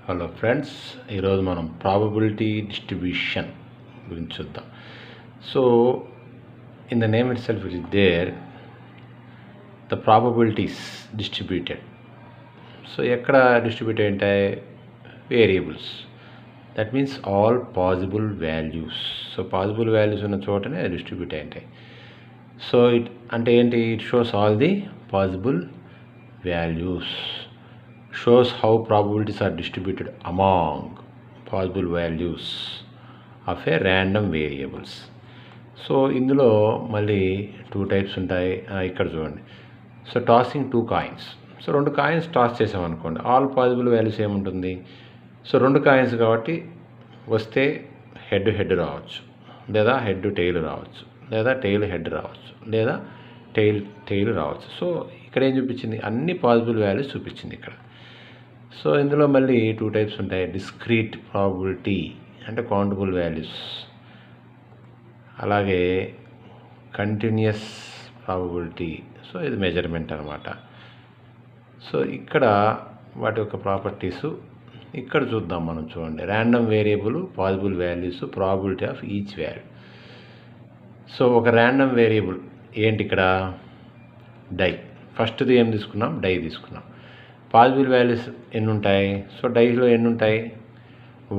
Hello friends, ఈరోజు మనం probability distribution గురించి చూద్దాం. So in the name itself it is there the probabilities distributed. So ఎక్కడ distribute ఉంటాయి? Variables, that means all possible values. So possible values ఉన్న చోటనే distribute ఉంటాయి. So it అంటే ఏంటి? It shows all the possible values, shows how probabilities are distributed among possible values of a random variables. So ఇందులో మళ్ళీ 2 types ఉంటాయి. ఇక్కడ చూడండి. So tossing 2 coins. So 2 coins toss చేసామనుకోండి, ఆల్ పాసిబుల్ వాల్యూస్ ఏముంటుంది? So 2 coins కాబట్టి వస్తే head రావచ్చు, లేదా హెడ్ టెయిల్ రావచ్చు, లేదా టెయిల్ హెడ్ రావచ్చు, లేదా టెయిల్ రావచ్చు. సో ఇక్కడ ఏం చూపించింది? అన్ని పాసిబుల్ వాల్యూస్ చూపించింది ఇక్కడ. సో ఇందులో మళ్ళీ 2 టైప్స్ ఉంటాయి. డిస్క్రీట్ ప్రాబబిలిటీ అంటే కౌంటబుల్ వాల్యూస్, అలాగే కంటిన్యూస్ ప్రాబబిలిటీ. సో ఇది మెజర్మెంట్ అనమాట. సో ఇక్కడ వాటి యొక్క ప్రాపర్టీసు ఇక్కడ చూద్దాం మనం. చూడండి, random variable, possible values, probability of each value. So ఒక ర్యాండమ్ వేరియబుల్ ఏంటి ఇక్కడ? డై. ఫస్ట్ది ఏం తీసుకున్నాం? డై తీసుకున్నాం. పాసిబుల్ వాల్యూస్ ఎన్ని ఉంటాయి? సో డైలో ఎన్ని ఉంటాయి?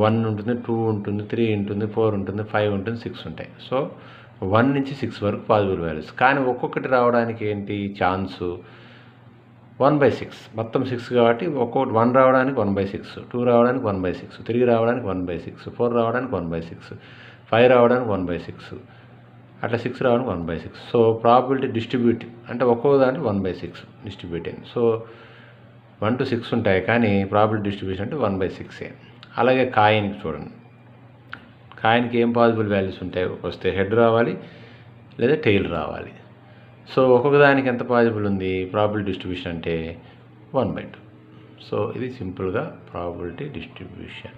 1 ఉంటుంది, 2 ఉంటుంది, 3 ఉంటుంది, 4 ఉంటుంది, 5 ఉంటుంది, 6 ఉంటాయి. సో 1 నుంచి 6 వరకు పాసిబుల్ వాల్యూస్. కానీ ఒక్కొక్కటి రావడానికి ఏంటి ఛాన్సు? 1/6. మొత్తం 6 కాబట్టి ఒక్కొక్కటి 1 రావడానికి 1/6, 2 రావడానికి 1/6, 3 రావడానికి 1/6, 4 రావడానికి 1/6, 5 రావడానికి 1/6, అట్లా 6 రావడానికి 1/6. సో ప్రాబబిలిటీ డిస్ట్రిబ్యూట్ అంటే ఒక్కొక్క దానికి 1/6 డిస్ట్రిబ్యూట్ అయింది. సో 1 to 6 ఉంటాయి, కానీ ప్రాబబిలిటీ డిస్ట్రిబ్యూషన్ అంటే 1/6. అలాగే కాయిన్కి చూడండి. కాయిన్కి ఏం పాసిబుల్ వాల్యూస్ ఉంటాయి? వస్తే హెడ్ రావాలి, లేదా టెయిల్ రావాలి. సో ఒక్కొక్క దానికి ఎంత పాసిబుల్ ఉంది? ప్రాబబిలిటీ డిస్ట్రిబ్యూషన్ అంటే 1/2. సో ఇది సింపుల్గా ప్రాబబిలిటీ డిస్ట్రిబ్యూషన్.